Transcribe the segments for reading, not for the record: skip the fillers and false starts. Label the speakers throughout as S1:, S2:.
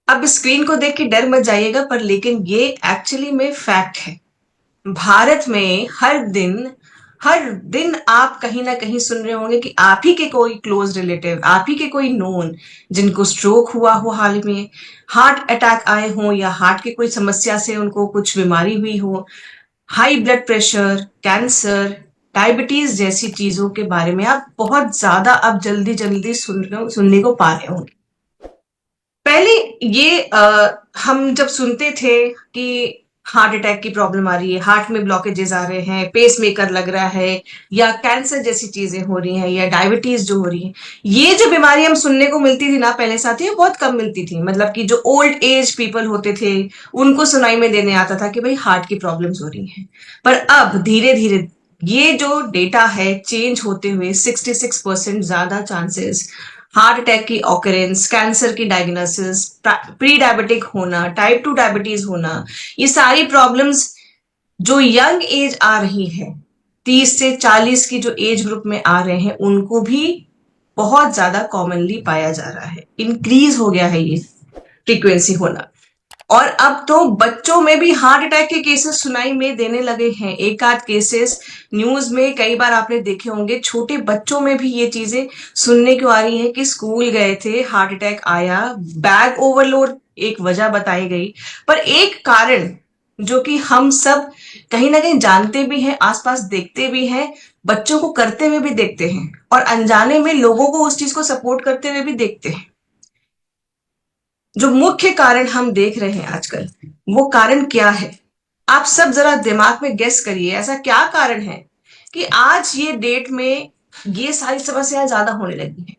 S1: अब स्क्रीन को देख के डर मत जाइएगा, पर लेकिन ये एक्चुअली में फैक्ट है। भारत में हर दिन आप कहीं ना कहीं सुन रहे होंगे कि आप ही के कोई क्लोज रिलेटिव, आप ही के कोई नोन जिनको स्ट्रोक हुआ हो, हाल में हार्ट अटैक आए हो, या हार्ट की कोई समस्या से उनको कुछ बीमारी हुई हो, high blood pressure, cancer, diabetes जैसी चीजों के बारे में आप बहुत ज्यादा अब जल्दी जल्दी सुनने को पा रहे होंगे। पहले ये हम जब सुनते थे कि हार्ट अटैक की प्रॉब्लम आ रही है, हार्ट में ब्लॉकेजेस आ रहे हैं, पेस मेकर लग रहा है, या कैंसर जैसी चीजें हो रही हैं, या डायबिटीज जो हो रही है, ये जो बीमारी हम सुनने को मिलती थी ना पहले साथी, बहुत कम मिलती थी। मतलब कि जो ओल्ड एज पीपल होते थे उनको सुनाई में देने आता था कि भाई हार्ट की प्रॉब्लम्स हो रही हैं। पर अब धीरे धीरे ये जो डेटा है चेंज होते हुए 66% ज्यादा चांसेस हार्ट अटैक की ऑकरेंस, कैंसर की डायग्नोसिस, प्री डायबिटिक होना, टाइप 2 डायबिटीज होना, ये सारी प्रॉब्लम्स जो यंग एज आ रही है, 30 से 40 की जो एज ग्रुप में आ रहे हैं, उनको भी बहुत ज्यादा कॉमनली पाया जा रहा है। इंक्रीज हो गया है ये फ्रीक्वेंसी होना। और अब तो बच्चों में भी हार्ट अटैक के केसेस सुनाई में देने लगे हैं। एक आध केसेस न्यूज में कई बार आपने देखे होंगे, छोटे बच्चों में भी ये चीजें सुनने को आ रही हैं कि स्कूल गए थे, हार्ट अटैक आया, बैग ओवरलोड एक वजह बताई गई। पर एक कारण जो कि हम सब कहीं ना कहीं जानते भी हैं, आसपास देखते भी हैं, बच्चों को करते हुए भी देखते हैं, और अनजाने में लोगों को उस चीज को सपोर्ट करते हुए भी देखते हैं। जो मुख्य कारण हम देख रहे हैं आजकल, वो कारण क्या है? आप सब जरा दिमाग में गेस करिए, ऐसा क्या कारण है कि आज ये डेट में ये सारी समस्याएं ज्यादा होने लगी हैं।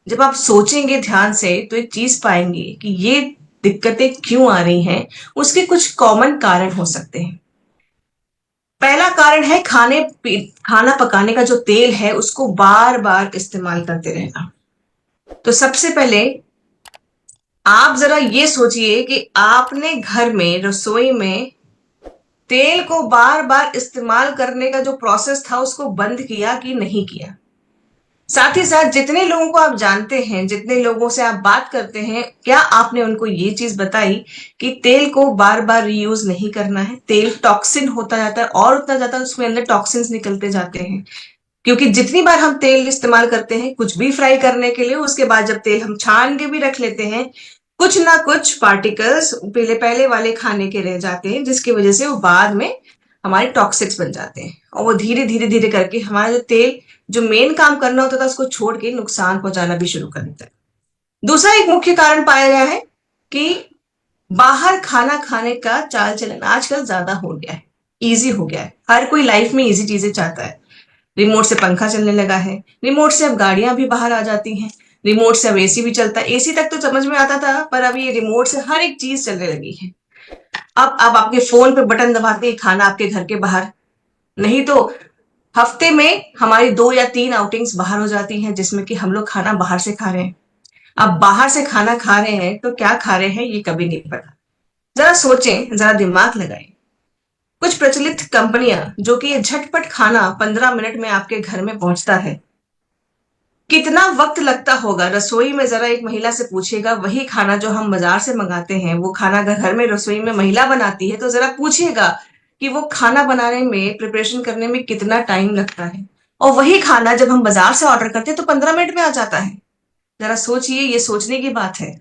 S1: जब आप सोचेंगे ध्यान से तो एक चीज पाएंगे कि ये दिक्कतें क्यों आ रही हैं, उसके कुछ कॉमन कारण हो सकते हैं। पहला कारण है खाना पकाने का जो तेल है उसको बार बार इस्तेमाल करते रहना। तो सबसे पहले आप जरा ये सोचिए कि आपने घर में रसोई में तेल को बार बार इस्तेमाल करने का जो प्रोसेस था उसको बंद किया कि नहीं किया। साथ ही साथ जितने लोगों को आप जानते हैं, जितने लोगों से आप बात करते हैं, क्या आपने उनको ये चीज बताई कि तेल को बार बार रीयूज नहीं करना है? तेल टॉक्सिन होता जाता है और उतना ज्यादा उसमें अंदर टॉक्सिन्स निकलते जाते हैं। क्योंकि जितनी बार हम तेल इस्तेमाल करते हैं कुछ भी फ्राई करने के लिए, उसके बाद जब तेल हम छान के भी रख लेते हैं, कुछ ना कुछ पार्टिकल्स पहले पहले वाले खाने के रह जाते हैं, जिसकी वजह से वो बाद में हमारे टॉक्सिक्स बन जाते हैं, और वो धीरे धीरे धीरे करके हमारा जो तेल जो मेन काम करना होता था उसको छोड़ के नुकसान पहुंचाना भी शुरू कर देता है। दूसरा एक मुख्य कारण पाया गया है कि बाहर खाना खाने का चाल चलन आजकल ज्यादा हो गया है, इजी हो गया है। हर कोई लाइफ में इजी चीजें चाहता है। रिमोट से पंखा चलने लगा है, रिमोट से अब गाड़ियां भी बाहर आ जाती हैं, रिमोट से अब एसी भी चलता है। एसी तक तो समझ में आता था, पर अब ये रिमोट से हर एक चीज चलने लगी है। अब आपके फोन पे बटन दबाते ही खाना आपके घर के बाहर। नहीं तो हफ्ते में हमारी 2 या 3 आउटिंग्स बाहर हो जाती हैं, जिसमें कि हम लोग खाना बाहर से खा रहे हैं। अब बाहर से खाना खा रहे हैं तो क्या खा रहे हैं ये कभी नहीं पता। जरा सोचें, जरा दिमाग लगाएं। कुछ प्रचलित कंपनियां जो कि ये झटपट खाना 15 मिनट में आपके घर में पहुंचता है, कितना वक्त लगता होगा रसोई में? जरा एक महिला से पूछिएगा, वही खाना जो हम बाजार से मंगाते हैं वो खाना अगर घर में रसोई में महिला बनाती है तो जरा पूछिएगा कि वो खाना बनाने में, प्रिपरेशन करने में कितना टाइम लगता है। और वही खाना जब हम बाजार से ऑर्डर करते हैं तो 15 मिनट में आ जाता है। जरा सोचिए, ये सोचने की बात है।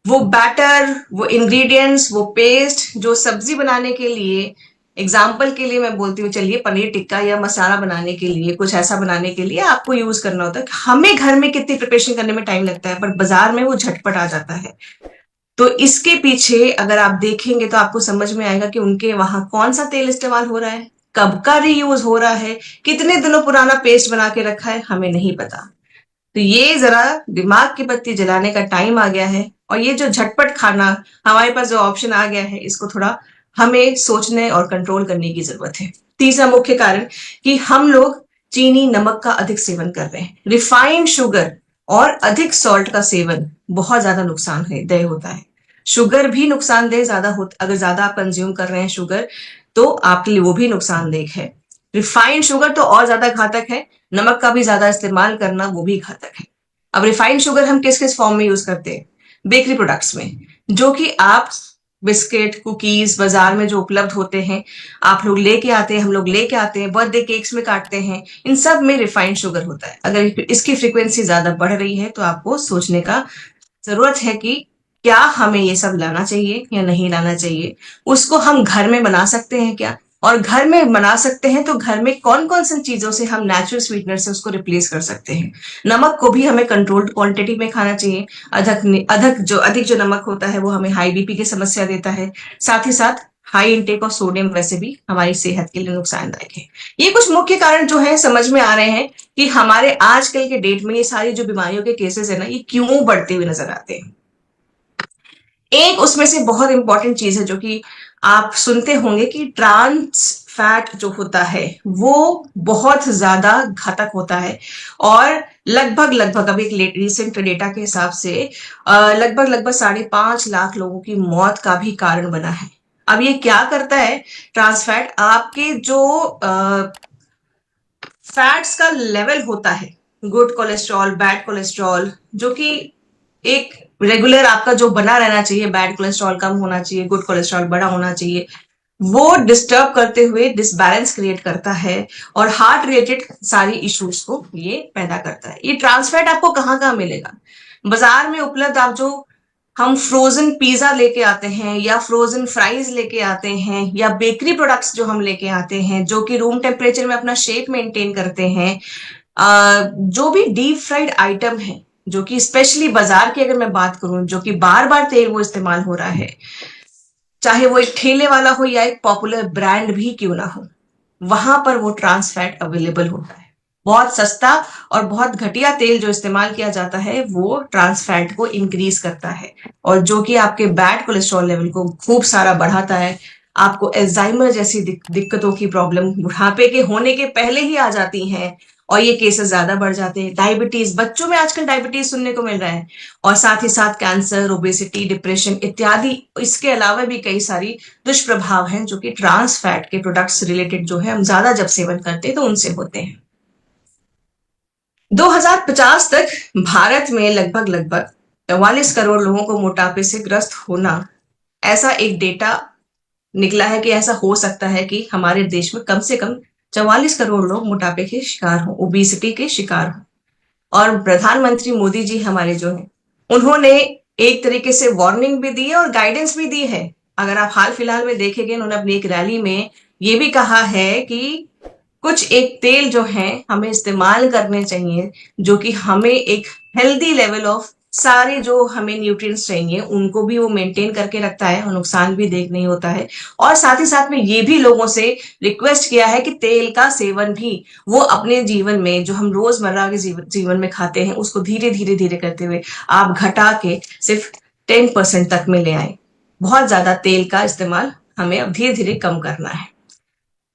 S1: वो बैटर, वो इंग्रेडिएंट्स, वो पेस्ट जो सब्जी बनाने के लिए, एग्जाम्पल के लिए मैं बोलती हूँ, चलिए पनीर टिक्का या मसाला बनाने के लिए, कुछ ऐसा बनाने के लिए आपको यूज करना होता है। हमें घर में कितनी प्रिपरेशन करने में टाइम लगता है, पर बाजार में वो झटपट आ जाता है। तो इसके पीछे अगर आप देखेंगे तो आपको समझ में आएगा कि उनके वहां कौन सा तेल इस्तेमाल हो रहा है, कब का रीयूज हो रहा है, कितने दिनों पुराना पेस्ट बना के रखा है, हमें नहीं पता। तो ये जरा दिमाग की बत्ती जलाने का टाइम आ गया है, और ये जो झटपट खाना हमारे पास जो ऑप्शन आ गया है, इसको थोड़ा हमें सोचने और कंट्रोल करने की जरूरत है। तीसरा मुख्य कारण कि हम लोग चीनी नमक का अधिक सेवन कर रहे हैं। रिफाइंड शुगर और अधिक सॉल्ट का सेवन बहुत ज्यादा नुकसानदेह होता है। शुगर भी नुकसानदेह ज्यादा होता, अगर ज्यादा आप कंज्यूम कर रहे हैं शुगर तो आपके लिए वो भी नुकसानदेह है। रिफाइंड शुगर तो और ज्यादा घातक है, नमक का भी ज्यादा इस्तेमाल करना वो भी घातक है। अब रिफाइंड शुगर हम किस किस फॉर्म में यूज करते हैं? बेकरी प्रोडक्ट्स में, जो कि आप बिस्किट कुकीज बाजार में जो उपलब्ध होते हैं, आप लोग लेके आते हैं, हम लोग लेके आते हैं, बर्थडे केक्स में काटते हैं, इन सब में रिफाइंड शुगर होता है। अगर इसकी फ्रीक्वेंसी ज्यादा बढ़ रही है तो आपको सोचने का जरूरत है कि क्या हमें ये सब लाना चाहिए या नहीं लाना चाहिए। उसको हम घर में बना सकते हैं क्या, और घर में बना सकते हैं तो घर में कौन कौन सी चीजों से हम नेचुरल स्वीटनर से उसको रिप्लेस कर सकते हैं। नमक को भी हमें कंट्रोल्ड क्वांटिटी में खाना चाहिए। अधिक जो नमक होता है वो हमें हाई बीपी की समस्या देता है। साथ ही साथ हाई इंटेक ऑफ सोडियम वैसे भी हमारी सेहत के लिए नुकसानदायक है। ये कुछ मुख्य कारण जो है समझ में आ रहे हैं कि हमारे आजकल के डेट में ये सारी जो बीमारियों के केसेस है ना, ये क्यों बढ़ते हुए नजर आते हैं। एक उसमें से बहुत इंपॉर्टेंट चीज है जो कि आप सुनते होंगे कि ट्रांस फैट जो होता है वो बहुत ज्यादा घातक होता है, और लगभग लगभग अभी एक रिसेंट डेटा के हिसाब से लगभग लगभग 5.5 लाख लोगों की मौत का भी कारण बना है। अब ये क्या करता है ट्रांस फैट, आपके जो फैट्स का लेवल होता है, गुड कोलेस्ट्रॉल बैड कोलेस्ट्रॉल, जो कि एक रेगुलर आपका जो बना रहना चाहिए, बैड कोलेस्ट्रॉल कम होना चाहिए, गुड कोलेस्ट्रॉल बड़ा होना चाहिए, वो डिस्टर्ब करते हुए डिसबैलेंस क्रिएट करता है और हार्ट रिलेटेड सारी इश्यूज को ये पैदा करता है। ये ट्रांसफैट आपको कहाँ कहाँ मिलेगा? बाजार में उपलब्ध आप जो हम फ्रोजन पिज्जा लेके आते हैं या फ्रोजन फ्राइज लेके आते हैं या बेकरी प्रोडक्ट्स जो हम लेके आते हैं जो कि रूम टेम्परेचर में अपना शेप मेंटेन करते हैं, जो भी डीप फ्राइड आइटम है, जो कि स्पेशली बाजार की अगर मैं बात करूं, जो कि बार बार तेल वो इस्तेमाल हो रहा है, चाहे वो एक ठेले वाला हो या एक पॉपुलर ब्रांड भी क्यों ना हो, वहां पर वो ट्रांस फैट अवेलेबल होता है। बहुत सस्ता और बहुत घटिया तेल जो इस्तेमाल किया जाता है वो ट्रांस फैट को इंक्रीज करता है, और जो कि आपके बैड कोलेस्ट्रॉल लेवल को खूब सारा बढ़ाता है। आपको अल्जाइमर जैसी दिक्कतों की प्रॉब्लम बुढ़ापे के होने के पहले ही आ जाती हैं, और ये केसेस ज्यादा बढ़ जाते हैं। डायबिटीज, बच्चों में आजकल डायबिटीज सुनने को मिल रहा है, और साथ ही साथ कैंसर, ओबेसिटी, डिप्रेशन इत्यादि। इसके अलावा भी कई सारी दुष्प्रभाव हैं जो कि ट्रांस फैट के प्रोडक्ट्स रिलेटेड जो है हम ज्यादा जब सेवन करते हैं तो उनसे होते हैं। 2050 तक भारत में लगभग लगभग 44 करोड़ लोगों को मोटापे से ग्रस्त होना, ऐसा एक डेटा निकला है कि ऐसा हो सकता है कि हमारे देश में कम से कम 44 करोड़ लोग मोटापे के शिकार हो, ओबेसिटी के शिकार हो। और प्रधानमंत्री मोदी जी हमारे जो हैं, उन्होंने एक तरीके से वार्निंग भी दी है और गाइडेंस भी दी है। अगर आप हाल फिलहाल में देखेंगे, उन्होंने अपनी एक रैली में ये भी कहा है कि कुछ एक तेल जो है हमें इस्तेमाल करने चाहिए, जो कि हमें एक हेल्दी लेवल ऑफ सारे जो हमें न्यूट्रिएंट्स चाहिए उनको भी वो मेंटेन करके रखता है और नुकसान भी देख नहीं होता है। और साथ ही साथ में ये भी लोगों से रिक्वेस्ट किया है कि तेल का सेवन भी वो अपने जीवन में, जो हम रोजमर्रा के जीवन में खाते हैं, उसको धीरे धीरे धीरे करते हुए आप घटा के सिर्फ 10% तक में ले आए। बहुत ज्यादा तेल का इस्तेमाल हमें अब धीरे धीरे कम करना है।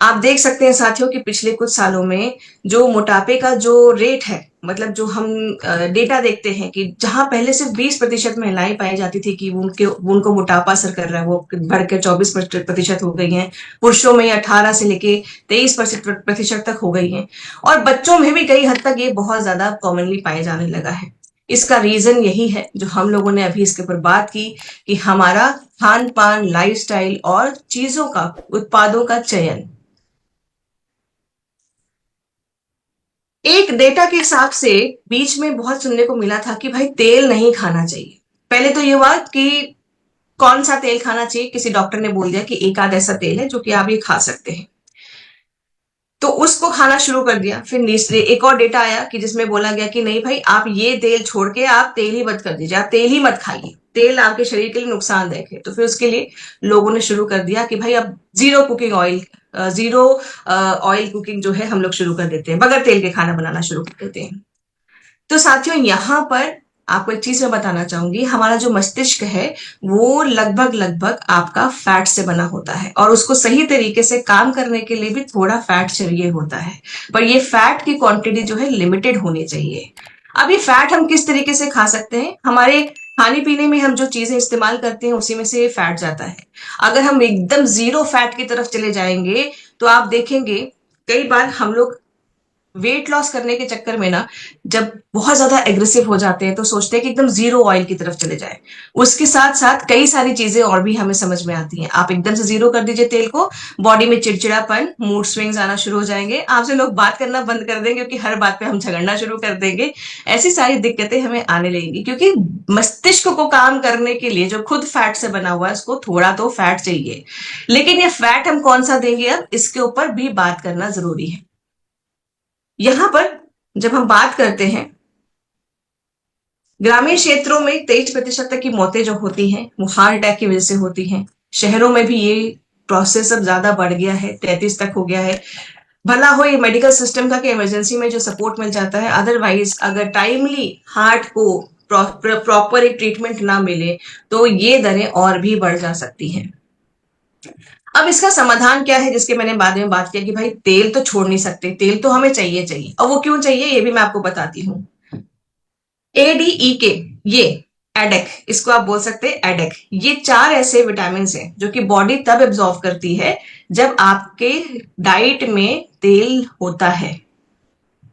S1: आप देख सकते हैं साथियों कि पिछले कुछ सालों में जो मोटापे का जो रेट है, मतलब जो हम डेटा देखते हैं कि जहां पहले सिर्फ 20% महिलाएं पाई जाती थी कि उनको मोटापा असर कर रहा है, वो बढ़कर 24% हो गई हैं। पुरुषों में 18 से लेके 23% तक हो गई हैं, और बच्चों में भी कई हद तक ये बहुत ज्यादा कॉमनली पाए जाने लगा है। इसका रीजन यही है जो हम लोगों ने अभी इसके ऊपर बात की कि हमारा खान पान, लाइफस्टाइल और चीजों का, उत्पादों का चयन। एक डेटा के हिसाब से बीच में बहुत सुनने को मिला था कि भाई तेल नहीं खाना चाहिए। पहले तो ये हुआ कि कौन सा तेल खाना चाहिए, किसी डॉक्टर ने बोल दिया कि एक आध ऐसा तेल है जो कि आप ये खा सकते हैं, तो उसको खाना शुरू कर दिया। फिर तीसरे एक और डेटा आया कि जिसमें बोला गया कि नहीं भाई, आप ये तेल छोड़ के आप तेल ही बंद कर दीजिए, आप तेल ही मत खाइए, तेल आपके शरीर के लिए नुकसानदायक है। तो फिर उसके लिए लोगों ने शुरू कर दिया कि भाई अब जीरो ऑयल कुकिंग जो है हम लोग शुरू कर देते हैं, बगैर तेल के खाना बनाना शुरू कर देते हैं। तो साथियों, यहां पर आपको एक चीज मैं बताना चाहूंगी, हमारा जो मस्तिष्क है वो लगभग लगभग आपका फैट से बना होता है, और उसको सही तरीके से काम करने के लिए भी थोड़ा फैट चाहिए होता है, पर ये फैट की क्वांटिटी जो है लिमिटेड होनी चाहिए। अब ये फैट हम किस तरीके से खा सकते हैं? हमारे खाने पीने में हम जो चीजें इस्तेमाल करते हैं उसी में से ये फैट जाता है। अगर हम एकदम जीरो फैट की तरफ चले जाएंगे तो आप देखेंगे कई बार हम लोग वेट लॉस करने के चक्कर में ना जब बहुत ज्यादा एग्रेसिव हो जाते हैं तो सोचते हैं कि एकदम जीरो ऑयल की तरफ चले जाए। उसके साथ साथ कई सारी चीजें और भी हमें समझ में आती हैं। आप एकदम से जीरो कर दीजिए तेल को, बॉडी में चिड़चिड़ापन, मूड स्विंग्स आना शुरू हो जाएंगे, आपसे लोग बात करना बंद कर देंगे क्योंकि हर बात पे हम झगड़ना शुरू कर देंगे। ऐसी सारी दिक्कतें हमें आने लगेंगी क्योंकि मस्तिष्क को काम करने के लिए जो खुद फैट से बना हुआ है उसको थोड़ा तो फैट चाहिए। लेकिन ये फैट हम कौन सा देंगे, अब इसके ऊपर भी बात करना जरूरी है। यहां पर जब हम बात करते हैं, ग्रामीण क्षेत्रों में 23% तक की मौतें जो होती हैं वो हार्ट अटैक की वजह से होती हैं। शहरों में भी ये प्रोसेस अब ज्यादा बढ़ गया है, 33 तक हो गया है। भला हो ये मेडिकल सिस्टम का कि इमरजेंसी में जो सपोर्ट मिल जाता है, अदरवाइज अगर टाइमली हार्ट को प्रॉपर एक ट्रीटमेंट ना मिले तो ये दरें और भी बढ़ जा सकती हैं। अब इसका समाधान क्या है, जिसके मैंने बाद में बात किया कि भाई तेल तो छोड़ नहीं सकते, तेल तो हमें चाहिए चाहिए। और वो क्यों चाहिए ये भी मैं आपको बताती हूँ। ADE के, ये एडेक, इसको आप बोल सकते हैं एडेक, ये 4 ऐसे विटामिन हैं जो कि बॉडी तब एब्जॉर्व करती है जब आपके डाइट में तेल होता है।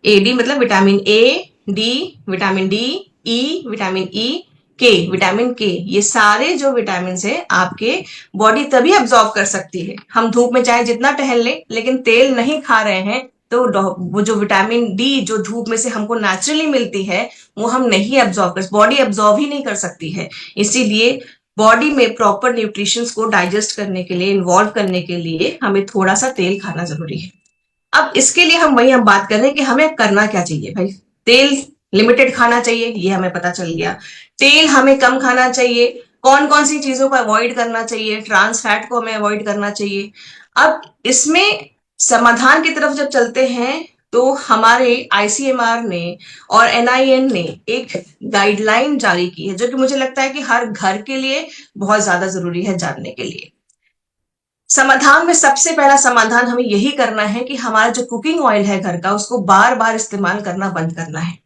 S1: AD मतलब vitamin A, D, vitamin D, E, vitamin E, के, विटामिन के, ये सारे जो विटामिन है आपके बॉडी तभी एब्जॉर्ब कर सकती है। हम धूप में चाहे जितना टहल लें लेकिन तेल नहीं खा रहे हैं तो वो जो विटामिन डी जो धूप में से हमको नेचुरली मिलती है वो हम नहीं एब्जॉर्ब कर, बॉडी एब्जॉर्ब ही नहीं कर सकती है। इसीलिए बॉडी में प्रॉपर न्यूट्रिशंस को डाइजेस्ट करने के लिए, इन्वॉल्व करने के लिए हमें थोड़ा सा तेल खाना जरूरी है। अब इसके लिए हम बात कर रहे हैं कि हमें करना क्या चाहिए। भाई तेल लिमिटेड खाना चाहिए, ये हमें पता चल गया। तेल हमें कम खाना चाहिए, कौन कौन सी चीजों को अवॉइड करना चाहिए, ट्रांस फैट को हमें अवॉइड करना चाहिए। अब इसमें समाधान की तरफ जब चलते हैं तो हमारे ICMR ने और NIN ने एक गाइडलाइन जारी की है जो कि मुझे लगता है कि हर घर के लिए बहुत ज्यादा जरूरी है जानने के लिए। समाधान में सबसे पहला समाधान हमें यही करना है कि हमारा जो कुकिंग ऑयल है घर का उसको बार बार इस्तेमाल करना बंद करना है।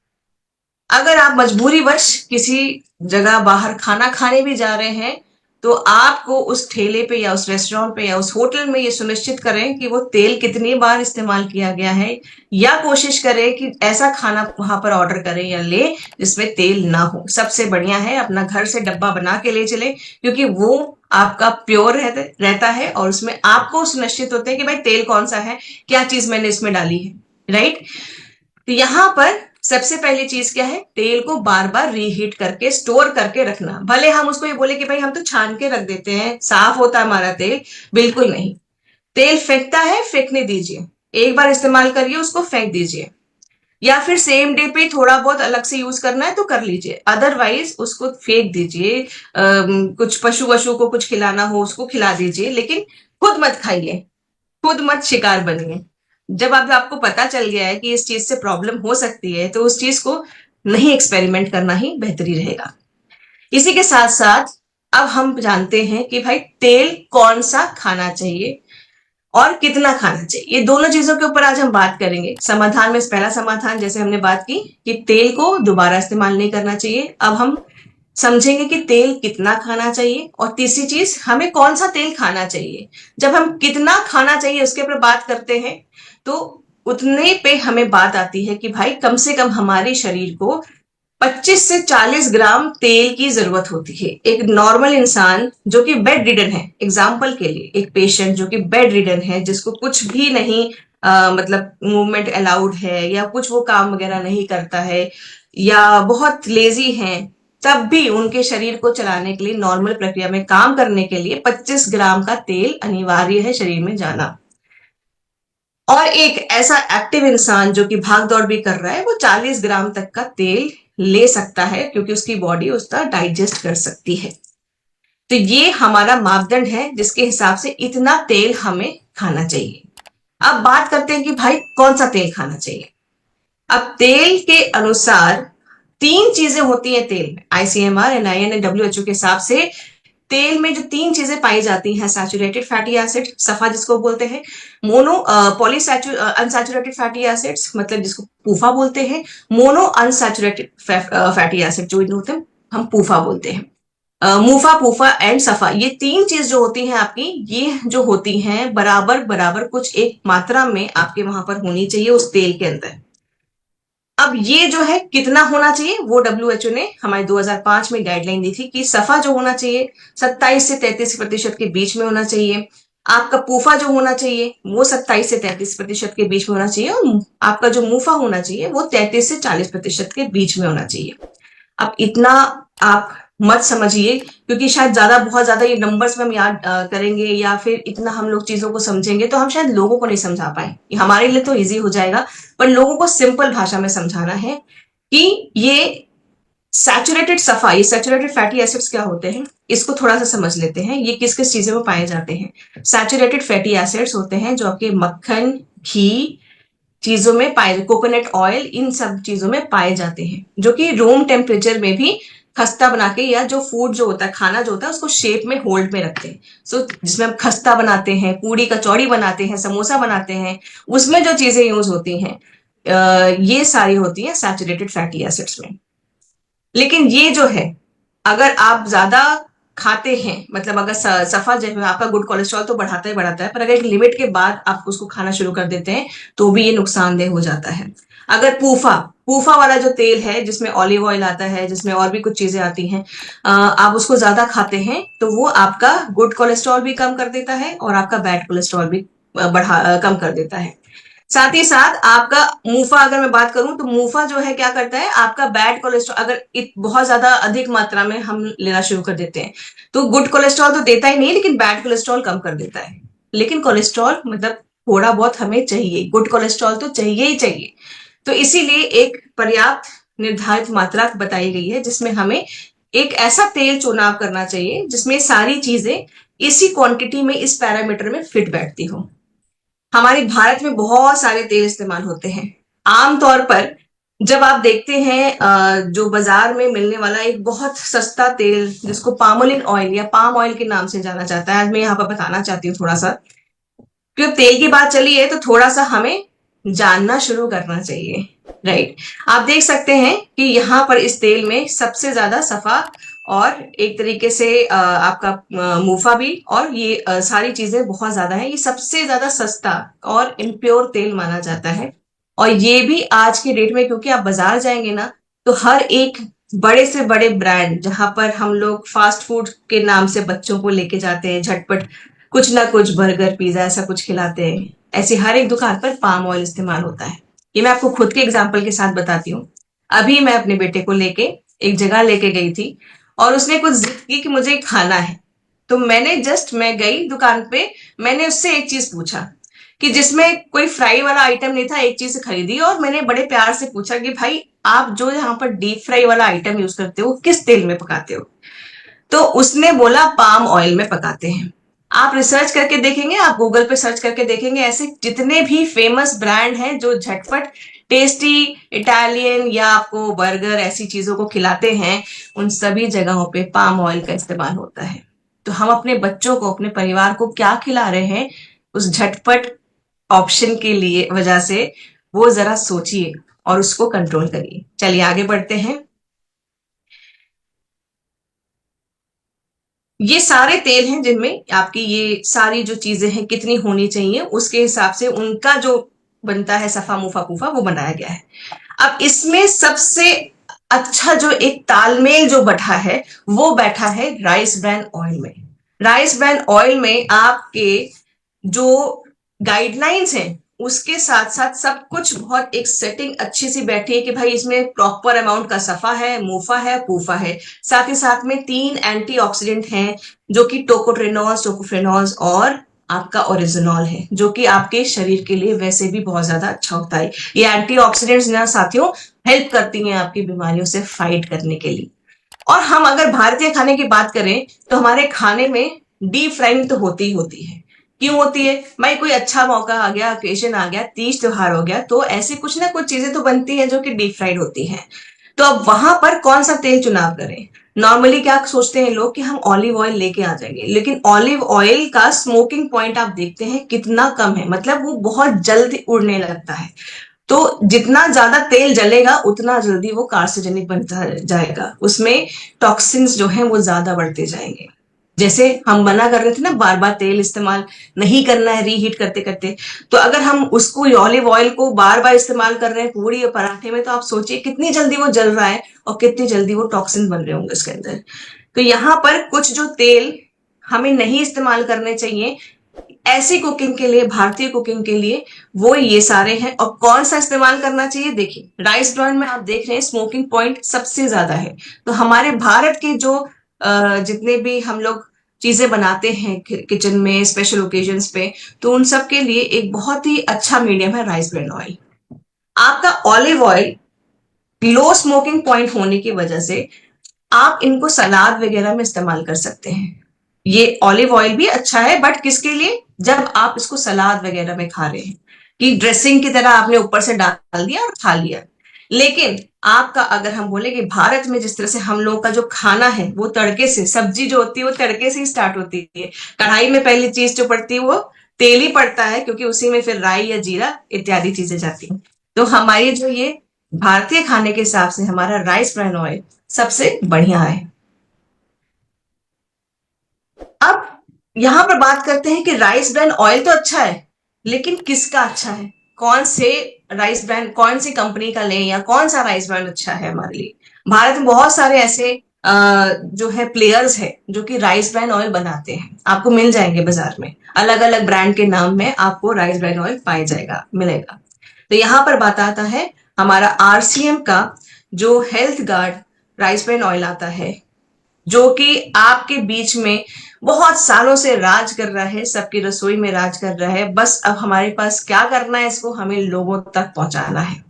S1: अगर आप मजबूरीवश किसी जगह बाहर खाना खाने भी जा रहे हैं तो आपको उस ठेले पे या उस रेस्टोरेंट पे या उस होटल में ये सुनिश्चित करें कि वो तेल कितनी बार इस्तेमाल किया गया है, या कोशिश करें कि ऐसा खाना वहां पर ऑर्डर करें या ले जिसमें तेल ना हो। सबसे बढ़िया है अपना घर से डब्बा बना के ले चले क्योंकि वो आपका प्योर रहता है और उसमें आपको सुनिश्चित होते हैं कि भाई तेल कौन सा है, क्या चीज मैंने इसमें डाली है, राइट। तो यहां पर सबसे पहली चीज क्या है, तेल को बार बार रीहीट करके स्टोर करके रखना। भले हम उसको ये बोले कि भाई हम तो छान के रख देते हैं, साफ होता है हमारा तेल, बिल्कुल नहीं। तेल फेंकता है, फेंकने दीजिए। एक बार इस्तेमाल करिए उसको फेंक दीजिए, या फिर सेम डे पे थोड़ा बहुत अलग से यूज करना है तो कर लीजिए, अदरवाइज उसको फेंक दीजिए। कुछ पशु वशु को कुछ खिलाना हो उसको खिला दीजिए, लेकिन खुद मत खाइए, खुद मत शिकार बनिए। जब अब आपको पता चल गया है कि इस चीज से प्रॉब्लम हो सकती है तो उस चीज को नहीं एक्सपेरिमेंट करना ही बेहतरी रहेगा। इसी के साथ साथ अब हम जानते हैं कि भाई तेल कौन सा खाना चाहिए और कितना खाना चाहिए, ये दोनों चीजों के ऊपर आज हम बात करेंगे। समाधान में पहला समाधान जैसे हमने बात की कि तेल को दोबारा इस्तेमाल नहीं करना चाहिए, अब हम समझेंगे कि तेल कितना खाना चाहिए, और तीसरी चीज हमें कौन सा तेल खाना चाहिए। जब हम कितना खाना चाहिए उसके ऊपर बात करते हैं तो उतने पे हमें बात आती है कि भाई कम से कम हमारे शरीर को 25 से 40 ग्राम तेल की जरूरत होती है। एक नॉर्मल इंसान जो कि बेड रिडन है, एग्जाम्पल के लिए एक पेशेंट जो कि बेड रिडन है, जिसको कुछ भी नहीं मतलब मूवमेंट अलाउड है या कुछ वो काम वगैरह नहीं करता है या बहुत लेजी है, तब भी उनके शरीर को चलाने के लिए, नॉर्मल प्रक्रिया में काम करने के लिए 25 ग्राम का तेल अनिवार्य है शरीर में जाना। और एक ऐसा एक्टिव इंसान जो कि भाग दौड़ भी कर रहा है वो 40 ग्राम तक का तेल ले सकता है क्योंकि उसकी बॉडी उसका डाइजेस्ट कर सकती है। तो ये हमारा मापदंड है जिसके हिसाब से इतना तेल हमें खाना चाहिए। अब बात करते हैं कि भाई कौन सा तेल खाना चाहिए। अब तेल के अनुसार 3 चीजें होती हैं तेल में, ICMR, NIN, WHO के हिसाब से तेल में जो 3 चीजें पाई जाती हैं, सैचुरेटेड फैटी एसिड, सफा जिसको बोलते हैं, मोनो अनसैचुरेटेड फैटी एसिड्स मतलब जिसको पूफा बोलते हैं, मोनो अनसैचुरेटेड फैटी एसिड जो होते हैं हम पूफा बोलते हैं। मूफा, पूफा एंड सफा, ये 3 चीज जो होती हैं आपकी, ये जो होती हैं बराबर बराबर कुछ एक मात्रा में आपके वहां पर होनी चाहिए उस तेल के अंदर। अब ये जो है कितना होना चाहिए, वो डब्ल्यूएचओ ने हमारे 2005 में गाइडलाइन दी थी कि सफा जो होना चाहिए 27 से 33% के बीच में होना चाहिए। आपका पूफा जो होना चाहिए वो 27 से 33% के बीच में होना चाहिए, और आपका जो मूफा होना चाहिए वो 33 से 40% के बीच में होना चाहिए। अब इतना आप मत समझिए, क्योंकि शायद बहुत ज्यादा ये नंबर्स में हम याद करेंगे या फिर इतना हम लोग चीजों को समझेंगे तो हम शायद लोगों को नहीं समझा पाए। हमारे लिए तो इजी हो जाएगा, पर लोगों को सिंपल भाषा में समझाना है कि ये सैचुरेटेड सफा, ये सैचुरेटेड फैटी एसिड्स क्या होते हैं, इसको थोड़ा सा समझ लेते हैं। ये किस किस चीजों में पाए जाते हैं। सैचुरेटेड फैटी एसिड्स होते हैं जो आपके मक्खन, घी चीजों में पाए, कोकोनट ऑयल, इन सब चीजों में पाए जाते हैं, जो कि रूम टेम्परेचर में भी खस्ता बना के, या जो फूड जो होता है, खाना जो होता है, उसको शेप में होल्ड में रखते हैं। जिसमें हम खस्ता बनाते हैं, पूड़ी कचौड़ी बनाते हैं, समोसा बनाते हैं, उसमें जो चीजें यूज होती हैं ये सारी होती हैं सैचुरेटेड फैटी एसिड्स में। लेकिन ये जो है, अगर आप ज्यादा खाते हैं, मतलब अगर सफा जो है आपका गुड कोलेस्ट्रॉल तो बढ़ाता ही बढ़ाता है, पर अगर एक लिमिट के बाद आप उसको खाना शुरू कर देते हैं तो भी ये नुकसानदेह हो जाता है। अगर पूफा पूफा वाला जो तेल है जिसमें ऑलिव ऑयल आता है, जिसमें और भी कुछ चीजें आती हैं, आप उसको ज्यादा खाते हैं तो वो आपका गुड कोलेस्ट्रॉल भी कम कर देता है और आपका बैड कोलेस्ट्रॉल भी कम कर देता है। साथ ही साथ आपका मूफा, अगर मैं बात करूं तो मूफा जो है क्या करता है, आपका बैड कोलेस्ट्रॉल अगर बहुत ज्यादा अधिक मात्रा में हम लेना शुरू कर देते हैं तो गुड कोलेस्ट्रॉल तो देता ही नहीं, लेकिन बैड कोलेस्ट्रॉल कम कर देता है। लेकिन कोलेस्ट्रॉल मतलब थोड़ा बहुत हमें चाहिए, गुड कोलेस्ट्रॉल तो चाहिए ही चाहिए। तो इसीलिए एक पर्याप्त निर्धारित मात्रा बताई गई है जिसमें हमें एक ऐसा तेल चुनाव करना चाहिए जिसमें सारी चीजें इसी क्वांटिटी में, इस पैरामीटर में फिट बैठती हो। हमारे भारत में बहुत सारे तेल इस्तेमाल होते हैं। आमतौर पर जब आप देखते हैं जो बाजार में मिलने वाला एक बहुत सस्ता तेल जिसको पामोलिन ऑयल या पाम ऑयल के नाम से जाना जाता है, आज मैं यहाँ पर बताना चाहती हूँ थोड़ा सा, क्योंकि तेल की बात चली है तो थोड़ा सा हमें जानना शुरू करना चाहिए। राइट, आप देख सकते हैं कि यहाँ पर इस तेल में सबसे ज्यादा सफा और एक तरीके से आपका मूफा भी, और ये सारी चीजें बहुत ज्यादा है। ये सबसे ज्यादा सस्ता और इम्प्योर तेल माना जाता है। और ये भी आज के डेट में, क्योंकि आप बाजार जाएंगे ना तो हर एक बड़े से बड़े ब्रांड जहां पर हम लोग फास्ट फूड के नाम से बच्चों को लेके जाते हैं, झटपट कुछ ना कुछ बर्गर पिज्जा ऐसा कुछ खिलाते हैं, ऐसी हर एक दुकान पर पाम ऑयल इस्तेमाल होता है। ये मैं आपको खुद के एग्जाम्पल के साथ बताती हूँ। अभी मैं अपने बेटे को लेके एक जगह लेके गई थी और उसने कुछ जिद की कि मुझे खाना है। तो मैं गई दुकान पे, मैंने उससे एक चीज पूछा कि जिसमें कोई फ्राई वाला आइटम नहीं था, एक चीज खरीदी और मैंने बड़े प्यार से पूछा कि भाई आप जो यहाँ पर डीप फ्राई वाला आइटम यूज करते हो किस तेल में पकाते हो। तो उसने बोला पाम ऑयल में पकाते हैं। आप रिसर्च करके देखेंगे, आप गूगल पे सर्च करके देखेंगे, ऐसे जितने भी फेमस ब्रांड हैं जो झटपट टेस्टी इटालियन या आपको बर्गर ऐसी चीजों को खिलाते हैं, उन सभी जगहों पे पाम ऑयल का इस्तेमाल होता है। तो हम अपने बच्चों को, अपने परिवार को क्या खिला रहे हैं उस झटपट ऑप्शन के लिए वजह से, वो जरा सोचिए और उसको कंट्रोल करिए। चलिए आगे बढ़ते हैं। ये सारे तेल हैं जिनमें आपकी ये सारी जो चीजें हैं कितनी होनी चाहिए उसके हिसाब से उनका जो बनता है सफा मुफा पूफा वो बनाया गया है। अब इसमें सबसे अच्छा जो एक तालमेल जो बैठा है वो बैठा है राइस ब्रैन ऑयल में। राइस ब्रैन ऑयल में आपके जो गाइडलाइंस हैं उसके साथ साथ सब कुछ बहुत एक सेटिंग अच्छी सी बैठी है कि भाई इसमें प्रॉपर अमाउंट का सफा है, मूफा है, पूफा है। साथ ही साथ में 3 एंटीऑक्सीडेंट हैं जो कि टोकोट्रेनॉल्स, टोकोफेनॉल्स और आपका ओरिजिनॉल है, जो कि आपके शरीर के लिए वैसे भी बहुत ज्यादा अच्छा होता है। ये एंटीऑक्सीडेंट्स ना साथियों हेल्प करती हैं आपकी बीमारियों से फाइट करने के लिए। और हम अगर भारतीय खाने की बात करें तो हमारे खाने में डीप फ्राइंग तो होती ही होती है। क्यों होती है भाई? कोई अच्छा मौका आ गया, ओकेजन आ गया, तीज त्योहार हो गया, तो ऐसे कुछ ना कुछ चीजें तो बनती हैं जो कि डीप फ्राइड होती हैं। तो अब वहां पर कौन सा तेल चुनाव करें? नॉर्मली क्या सोचते हैं लोग कि हम ऑलिव ऑयल लेके आ जाएंगे, लेकिन ऑलिव ऑयल का स्मोकिंग पॉइंट आप देखते हैं कितना कम है, मतलब वो बहुत जल्द उड़ने लगता है। तो जितना ज्यादा तेल जलेगा उतना जल्दी वो कार्सिजेनिक बनता जाएगा, उसमें टॉक्सिन्स जो है वो ज्यादा बढ़ते जाएंगे। जैसे हम मना कर रहे थे ना बार बार तेल इस्तेमाल नहीं करना है रीहीट करते करते, तो अगर हम उसको ऑलिव ऑयल को बार बार इस्तेमाल कर रहे हैं पूरी या पराठे में, तो आप सोचिए कितनी जल्दी वो जल रहा है और कितनी जल्दी वो टॉक्सिन बन रहे होंगे उसके अंदर। तो यहाँ पर कुछ जो तेल हमें नहीं इस्तेमाल करने चाहिए ऐसी कुकिंग के लिए, भारतीय कुकिंग के लिए, वो ये सारे हैं। और कौन सा इस्तेमाल करना चाहिए, देखिए राइस ब्रान में आप देख रहे हैं स्मोकिंग पॉइंट सबसे ज्यादा है। तो हमारे भारत के जो जितने भी हम लोग चीजें बनाते हैं किचन में स्पेशल ओकेजन्स पे, तो उन सब के लिए एक बहुत ही अच्छा मीडियम है राइस ब्रान ऑयल। आपका ऑलिव ऑयल लो स्मोकिंग पॉइंट होने की वजह से आप इनको सलाद वगैरह में इस्तेमाल कर सकते हैं। ये ऑलिव ऑयल भी अच्छा है, बट किसके लिए, जब आप इसको सलाद वगैरह में खा रहे हैं कि ड्रेसिंग की तरह आपने ऊपर से डाल दिया और खा लिया। लेकिन आपका अगर हम बोले कि भारत में जिस तरह से हम लोगों का जो खाना है वो तड़के से, सब्जी जो होती है वो तड़के से ही स्टार्ट होती है। कढ़ाई में पहली चीज जो पड़ती है वो तेल ही पड़ता है, क्योंकि उसी में फिर राई या जीरा इत्यादि चीजें जाती हैं। तो हमारी जो ये भारतीय खाने के हिसाब से हमारा राइस ब्रान ऑयल सबसे बढ़िया है। अब यहां पर बात करते हैं कि राइस ब्रान ऑयल तो अच्छा है, लेकिन किसका अच्छा है, कौन से राइस ब्रांड, कौन सी कंपनी का लें या कौन सा राइस ब्रांड अच्छा है हमारे लिए। भारत में बहुत सारे ऐसे जो है प्लेयर्स है जो कि राइस ब्रान ऑयल बनाते हैं, आपको मिल जाएंगे बाजार में, अलग अलग ब्रांड के नाम में आपको राइस ब्रान ऑयल पाया जाएगा, मिलेगा। तो यहां पर बात आता है हमारा आरसीएम का जो health guard rice bran oil आता है, जो कि आपके बीच में बहुत सालों से राज कर रहा है, सबकी रसोई में राज कर रहा है। बस अब हमारे पास क्या करना है, इसको हमें लोगों तक पहुंचाना है।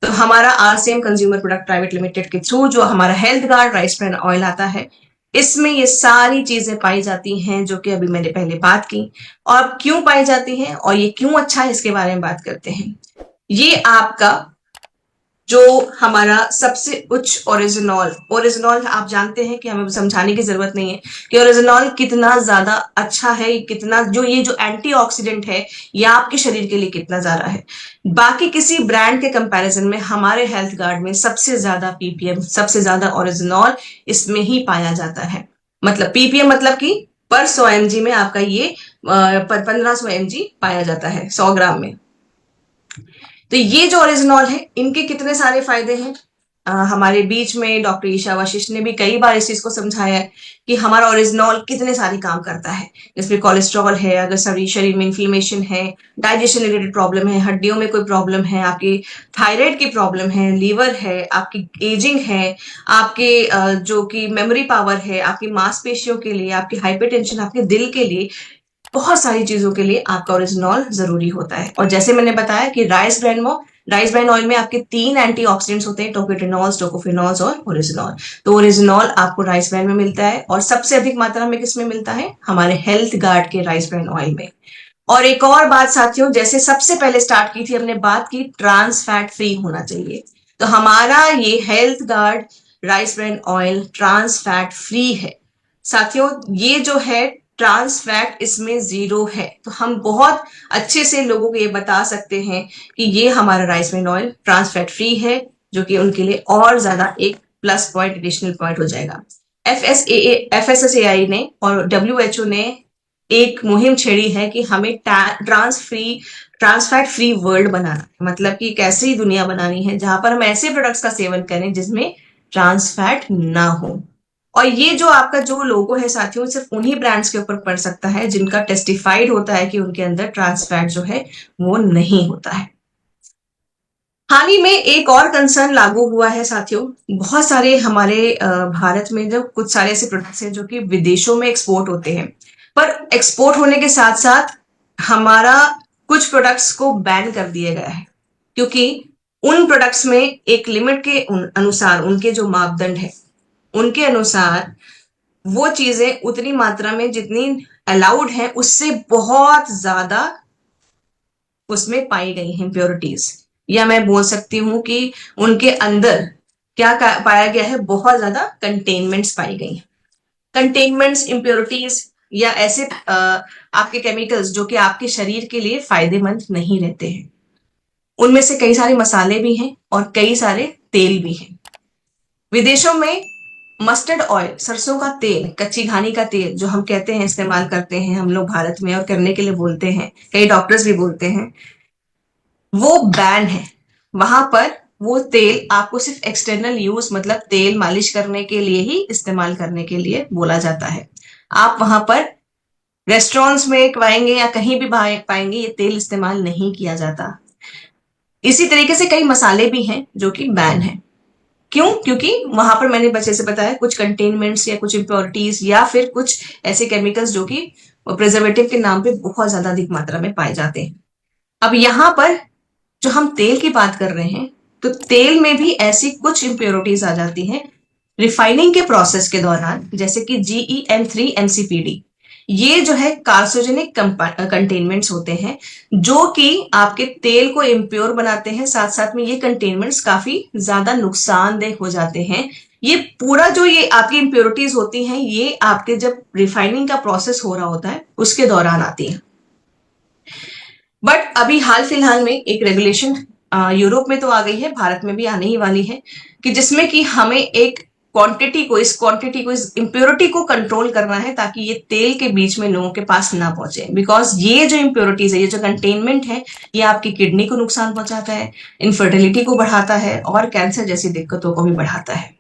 S1: तो हमारा RCM consumer product private limited के थ्रू जो हमारा health guard rice bran oil आता है, इसमें ये सारी चीजें पाई जाती हैं जो कि अभी मैंने पहले बात की। और क्यों पाई जाती हैं और ये क्यों अच्छा है इसके बारे में बात करते हैं। ये आपका जो हमारा सबसे उच्च ओरिजिनॉल, ओरिजिनॉल आप जानते हैं कि हमें समझाने की जरूरत नहीं है कि ओरिजिनॉल कितना ज्यादा अच्छा है, कितना जो ये जो एंटीऑक्सीडेंट है ये आपके शरीर के लिए कितना ज्यादा है। बाकी किसी ब्रांड के कंपैरिजन में हमारे हेल्थ गार्ड में सबसे ज्यादा पीपीएम, सबसे ज्यादा ओरिजिनॉल इसमें ही पाया जाता है। मतलब पीपीएम मतलब कि पर 100 mg में आपका ये 1500 mg पाया जाता है 100 ग्राम में। तो ये जो ओरिजिनॉल है इनके कितने सारे फायदे हैं। हमारे बीच में डॉक्टर ईशा वशिष्ठ ने भी कई बार इस चीज को समझाया है कि हमारा ओरिजिनॉल कितने सारे काम करता है। इसमें कोलेस्ट्रॉल है, अगर शरीर में इन्फ्लेमेशन है, डाइजेशन रिलेटेड प्रॉब्लम है, हड्डियों में कोई प्रॉब्लम है, आपकी थायराइड की प्रॉब्लम है, लीवर है, आपकी एजिंग है, आपके जो कि मेमोरी पावर है, आपकी मांसपेशियों के लिए, आपकी हाइपरटेंशन, आपके दिल के लिए, बहुत सारी चीजों के लिए आपका ओरिजिनॉल जरूरी होता है। और जैसे मैंने बताया कि राइस ब्रान ऑयल में आपके 3 एंटीऑक्सीडेंट्स होते हैं, टोकोफेनॉल्स, टोकोफेनॉल्स और ओरिजिनॉल। तो ओरिजिनॉल आपको राइस ब्रान में मिलता है, और सबसे अधिक मात्रा में किसमें मिलता है, हमारे हेल्थ गार्ड के राइस ब्रान ऑयल में। और एक और बात साथियों, जैसे सबसे पहले स्टार्ट की थी हमने बात की, ट्रांस फैट फ्री होना चाहिए। तो हमारा ये health guard rice bran oil trans fat free है साथियों। ये जो है ट्रांस फैट इसमें 0 है। तो हम बहुत अच्छे से लोगों को ये बता सकते हैं कि ये हमारा rice bran oil trans fat free है, जो कि उनके लिए और ज्यादा एक प्लस पॉइंट, एडिशनल पॉइंट हो जाएगा। एफएसएसएआई ने और डब्ल्यूएचओ ने एक मुहिम छेड़ी है कि हमें ट्रांस फैट फ्री वर्ल्ड बनाना है। मतलब कि एक ऐसी दुनिया बनानी है जहां पर हम ऐसे प्रोडक्ट्स का सेवन करें जिसमें ट्रांस फैट ना हो। और ये जो आपका जो लोगो है साथियों, सिर्फ उन्हीं ब्रांड्स के ऊपर पड़ सकता है जिनका टेस्टिफाइड होता है कि उनके अंदर ट्रांस फैट जो है वो नहीं होता है। हाल ही में एक और कंसर्न लागू हुआ है साथियों। बहुत सारे हमारे भारत में जो कुछ सारे ऐसे प्रोडक्ट्स हैं जो कि विदेशों में एक्सपोर्ट होते हैं, पर एक्सपोर्ट होने के साथ साथ हमारा कुछ प्रोडक्ट्स को बैन कर दिया गया है, क्योंकि उन प्रोडक्ट्स में एक लिमिट के अनुसार, उनके जो मापदंड है उनके अनुसार वो चीजें उतनी मात्रा में जितनी अलाउड है उससे बहुत ज्यादा उसमें पाई गई हैं इम्प्योरिटीज, या मैं बोल सकती हूँ कि उनके अंदर क्या पाया गया है, बहुत ज्यादा कंटेनमेंट्स पाई गई हैं। कंटेनमेंट्स, इम्प्योरिटीज या ऐसे आपके केमिकल्स जो कि आपके शरीर के लिए फायदेमंद नहीं रहते हैं। उनमें से कई सारे मसाले भी हैं और कई सारे तेल भी हैं। विदेशों में मस्टर्ड ऑयल, सरसों का तेल, कच्ची घानी का तेल जो हम कहते हैं, इस्तेमाल करते हैं हम लोग भारत में और करने के लिए बोलते हैं, कई डॉक्टर्स भी बोलते हैं, वो बैन है। वहां पर वो तेल आपको सिर्फ एक्सटर्नल यूज मतलब तेल मालिश करने के लिए ही इस्तेमाल करने के लिए बोला जाता है। आप वहां पर रेस्टोरेंट्स में पाएंगे या कहीं भी पाएंगे ये तेल इस्तेमाल नहीं किया जाता। इसी तरीके से कई मसाले भी हैं जो कि बैन है। क्यों? क्योंकि वहां पर मैंने बच्चे से बताया कुछ कंटेनमेंट्स या कुछ इम्प्योरिटीज या फिर कुछ ऐसे केमिकल्स जो कि प्रिजर्वेटिव के नाम पे बहुत ज्यादा अधिक मात्रा में पाए जाते हैं। अब यहाँ पर जो हम तेल की बात कर रहे हैं, तो तेल में भी ऐसी कुछ इम्प्योरिटीज आ जाती हैं रिफाइनिंग के प्रोसेस के दौरान, जैसे कि GeM3 MCPD। ये जो है कार्सोजेनिक कंटेनमेंट्स होते हैं जो कि आपके तेल को इम्प्योर बनाते हैं। साथ साथ में ये कंटेनमेंट्स काफी ज्यादा नुकसानदेह हो जाते हैं। ये पूरा जो ये आपकी इम्प्योरिटीज होती हैं, ये आपके जब रिफाइनिंग का प्रोसेस हो रहा होता है उसके दौरान आती है। बट अभी हाल फिलहाल में एक रेगुलेशन यूरोप में तो आ गई है, भारत में भी आने ही वाली है, कि जिसमें कि हमें एक क्वांटिटी को इस इम्प्योरिटी को कंट्रोल करना है ताकि ये तेल के बीच में लोगों के पास ना पहुंचे। बिकॉज ये जो इम्प्योरिटीज है, ये जो कंटेनमेंट है, ये आपकी किडनी को नुकसान पहुंचाता है, इनफर्टिलिटी को बढ़ाता है और कैंसर जैसी दिक्कतों को भी बढ़ाता है।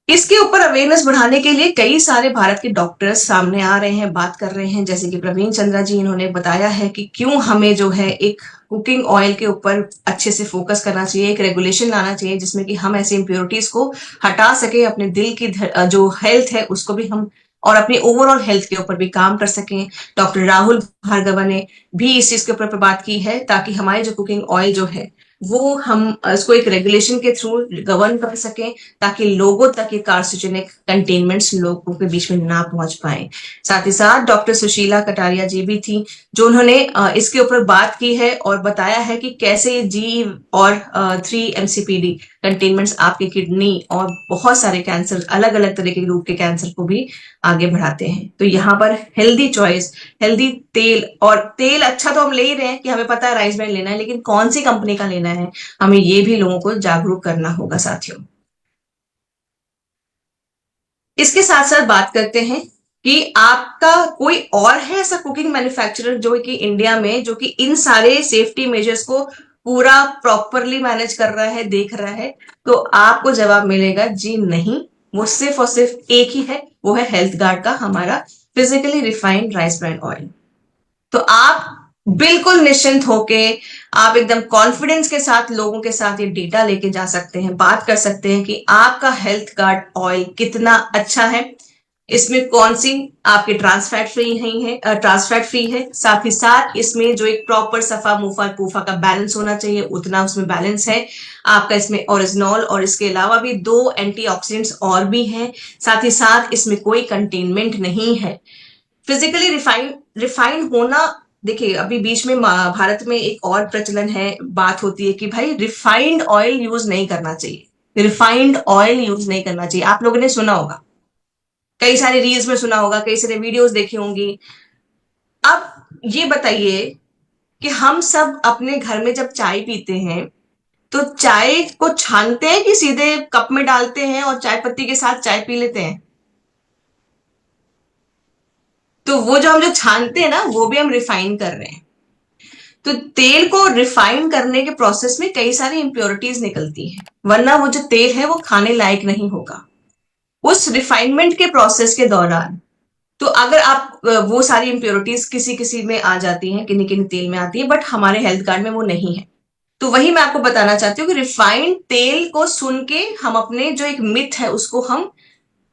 S1: इसके ऊपर अवेयरनेस बढ़ाने के लिए कई सारे भारत के डॉक्टर्स सामने आ रहे हैं, बात कर रहे हैं, जैसे कि प्रवीण चंद्रा जी, इन्होंने बताया है कि क्यों हमें जो है एक कुकिंग ऑयल के ऊपर अच्छे से फोकस करना चाहिए, एक रेगुलेशन लाना चाहिए जिसमें कि हम ऐसे इम्प्योरिटीज को हटा सके, अपने दिल की जो हेल्थ है उसको भी हम और अपनी ओवरऑल हेल्थ के ऊपर भी काम कर सकें। डॉक्टर राहुल भार्गवा ने भी इस चीज के ऊपर बात की है ताकि हमारे जो कुकिंग ऑयल जो है वो हम इसको एक रेगुलेशन के थ्रू गवर्न कर सकें ताकि लोगों तक ये कार्सिनोजेनिक कंटेनमेंट्स लोगों के बीच में ना पहुंच पाए। साथ ही साथ डॉक्टर सुशीला कटारिया जी भी थी जो उन्होंने इसके ऊपर बात की है और बताया है कि कैसे जी और 3 MCPD कंटेनमेंट्स आपके किडनी और बहुत सारे कैंसर, अलग अलग तरह के रूप के कैंसर को भी आगे बढ़ाते हैं। तो यहाँ पर हेल्दी चॉइस, हेल्दी तेल, और तेल अच्छा तो हम ले ही रहे हैं कि हमें पता है राइस ब्रांड लेना है, लेकिन कौन सी कंपनी का लेना है हमें ये भी लोगों को जागरूक करना होगा साथियों। इसके साथ साथ बात करते हैं कि आपका कोई और है ऐसा कुकिंग मैन्युफैक्चरर जो कि इंडिया में जो कि इन सारे सेफ्टी मेजर्स को पूरा प्रॉपरली मैनेज कर रहा है, देख रहा है? तो आपको जवाब मिलेगा जी नहीं, वो सिर्फ और सिर्फ एक ही है, वो है हेल्थ गार्ड का हमारा physically refined rice brand oil. तो आप बिल्कुल निश्चिंत होके, आप एकदम कॉन्फिडेंस के साथ लोगों के साथ ये डेटा लेके जा सकते हैं, बात कर सकते हैं कि आपका हेल्थ गार्ड ऑयल कितना अच्छा है, इसमें कौन सी आपके ट्रांसफैट फ्री नहीं है, ट्रांसफैट फ्री है, साथ ही साथ इसमें जो एक प्रॉपर सफा मुफा पूफा का बैलेंस होना चाहिए उतना उसमें बैलेंस है आपका, इसमें ओरिजिनॉल और इसके अलावा भी 2 एंटीऑक्सीडेंट्स और भी हैं, साथ ही साथ इसमें कोई कंटेनमेंट नहीं है। फिजिकली रिफाइंड होना, देखिए अभी बीच में भारत में एक और प्रचलन है, बात होती है कि भाई रिफाइंड ऑयल यूज नहीं करना चाहिए, रिफाइंड ऑयल यूज नहीं करना चाहिए। आप लोगों ने सुना होगा, कई सारे रील्स में सुना होगा, कई सारे वीडियोस देखी होंगी। अब ये बताइए कि हम सब अपने घर में जब चाय पीते हैं तो चाय को छानते हैं कि सीधे कप में डालते हैं और चाय पत्ती के साथ चाय पी लेते हैं? तो वो जो हम जो छानते हैं ना, वो भी हम रिफाइन कर रहे हैं। तो तेल को रिफाइन करने के प्रोसेस में कई सारी इंप्योरिटीज निकलती है, वरना वो जो तेल है वो खाने लायक नहीं होगा। उस रिफाइनमेंट के प्रोसेस के दौरान तो अगर आप वो सारी इंप्योरिटीज किसी किसी में आ जाती हैं, किन्हीं किन्हीं तेल में आती है, बट हमारे हेल्थ कार्ड में वो नहीं है। तो वही मैं आपको बताना चाहती हूँ कि रिफाइंड तेल को सुन के हम अपने जो एक मिथ है उसको हम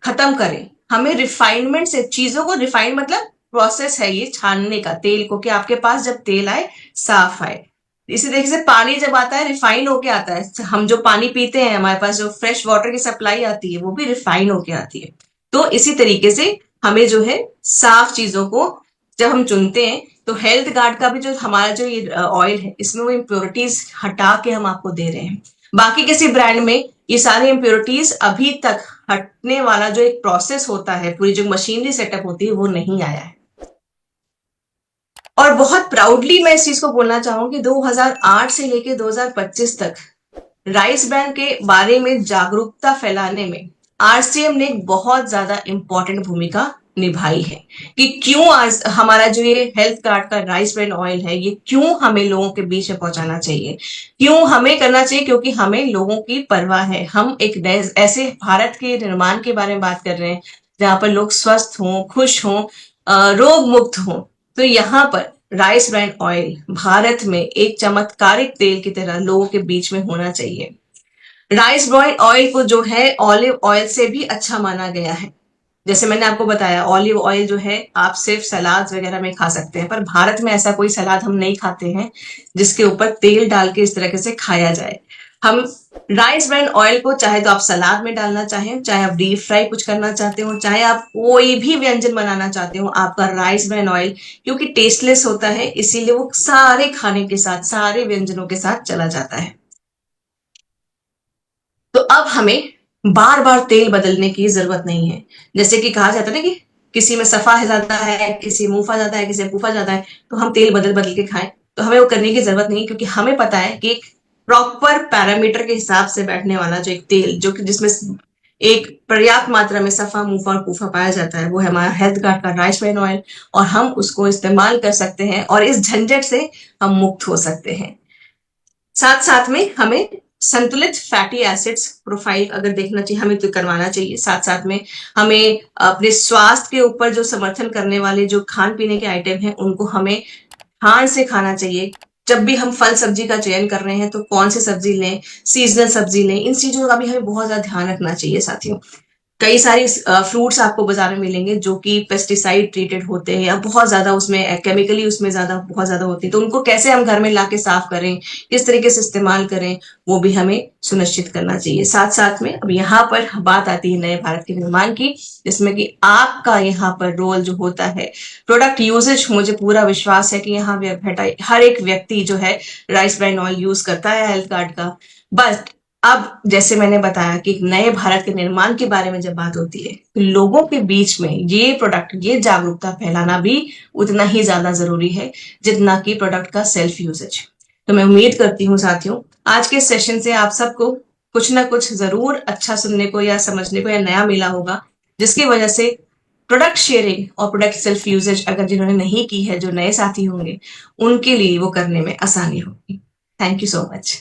S1: खत्म करें। हमें रिफाइनमेंट से चीजों को, रिफाइन मतलब प्रोसेस है ये छानने का तेल को, कि आपके पास जब तेल आए साफ आए। इसी तरीके से पानी जब आता है रिफाइन होके आता है, हम जो पानी पीते हैं हमारे पास जो फ्रेश वाटर की सप्लाई आती है वो भी रिफाइन होके आती है। तो इसी तरीके से हमें जो है साफ चीजों को जब हम चुनते हैं, तो हेल्थ गार्ड का भी जो हमारा जो ये ऑयल है इसमें वो इम्प्योरिटीज हटा के हम आपको दे रहे हैं। बाकी किसी ब्रांड में ये सारी इम्प्योरिटीज अभी तक हटने वाला जो एक प्रोसेस होता है, पूरी जो मशीनरी सेटअप होती है, वो नहीं आया है। और बहुत प्राउडली मैं इस चीज को बोलना चाहूंगी, 2008 से लेके 2025 तक राइस ब्रांड के बारे में जागरूकता फैलाने में आरसीएम ने एक बहुत ज्यादा इंपॉर्टेंट भूमिका निभाई है कि क्यों आज हमारा जो ये हेल्थ कार्ड का राइस ब्रांड ऑयल है ये क्यों हमें लोगों के बीच में पहुंचाना चाहिए, क्यों हमें करना चाहिए, क्योंकि हमें लोगों की परवाह है। हम एक ऐसे भारत के निर्माण के बारे में बात कर रहे हैं जहां पर लोग स्वस्थ हों, खुश हों, रोग मुक्त हों। तो यहाँ पर राइस ब्रांड ऑयल भारत में एक चमत्कारिक तेल की तरह लोगों के बीच में होना चाहिए। राइस ब्रांड ऑयल को जो है ऑलिव ऑयल से भी अच्छा माना गया है। जैसे मैंने आपको बताया ऑलिव ऑयल जो है आप सिर्फ सलाद वगैरह में खा सकते हैं, पर भारत में ऐसा कोई सलाद हम नहीं खाते हैं जिसके ऊपर तेल डाल के इस तरीके से खाया जाए। हम राइस ब्रांड ऑयल को चाहे तो आप सलाद में डालना चाहें, चाहे आप डीप फ्राई कुछ करना चाहते हो, चाहे आप कोई भी व्यंजन बनाना चाहते हो, आपका राइस ब्रांड ऑयल क्योंकि टेस्टलेस होता है इसीलिए वो सारे खाने के साथ, सारे व्यंजनों के साथ चला जाता है। तो अब हमें बार बार तेल बदलने की जरूरत नहीं है। जैसे कि कहा जाता है ना कि किसी में सफा है ज्यादा है, किसी मुंफा ज्यादा है, किसी में फूफा ज्यादा है, तो हम तेल बदल बदल के खाएं। तो हमें वो करने की जरूरत नहीं, क्योंकि हमें पता है कि प्रॉपर पैरामीटर के हिसाब से बैठने वाला जो एक तेल जो कि जिसमें एक पर्याप्त मात्रा में सफा, मुंफा और फूफा पाया जाता है वो है हमारा हेल्थ कार्ड का राइस ब्रांड ऑयल। और हम उसको इस्तेमाल कर सकते हैं और इस झंझट से हम मुक्त हो सकते हैं। साथ साथ में हमें संतुलित फैटी एसिड्स प्रोफाइल अगर देखना चाहिए, हमें तो करवाना चाहिए। साथ साथ में हमें अपने स्वास्थ्य के ऊपर जो समर्थन करने वाले जो खान पीने के आइटम हैं उनको हमें ध्यान से खाना चाहिए। जब भी हम फल सब्जी का चयन कर रहे हैं तो कौन सी सब्जी लें, सीजनल सब्जी लें, इन चीजों का भी हमें बहुत ज्यादा ध्यान रखना चाहिए साथियों। कई सारी फ्रूट्स आपको बाजार में मिलेंगे जो कि पेस्टिसाइड ट्रीटेड होते हैं या बहुत ज्यादा उसमें केमिकली उसमें ज्यादा बहुत ज्यादा होती है, तो उनको कैसे हम घर में लाके साफ करें, किस तरीके से इस्तेमाल करें, वो भी हमें सुनिश्चित करना चाहिए। साथ साथ में अब यहाँ पर बात आती है नए भारत के निर्माण की, जिसमें कि आपका यहाँ पर रोल जो होता है प्रोडक्ट यूजेज। मुझे पूरा विश्वास है कि यहाँ हर एक व्यक्ति जो है राइस ब्रांड ऑयल यूज करता है हेल्थ कार्ड का। बट अब जैसे मैंने बताया कि एक नए भारत के निर्माण के बारे में जब बात होती है तो लोगों के बीच में ये प्रोडक्ट, ये जागरूकता फैलाना भी उतना ही ज्यादा जरूरी है जितना कि प्रोडक्ट का सेल्फ यूजेज। तो मैं उम्मीद करती हूँ साथियों आज के सेशन से आप सबको कुछ ना कुछ जरूर अच्छा सुनने को या समझने को या नया मिला होगा, जिसकी वजह से प्रोडक्ट शेयरिंग और प्रोडक्ट सेल्फ यूजेज अगर जिन्होंने नहीं की है, जो नए साथी होंगे, उनके लिए वो करने में आसानी होगी। Thank you so much.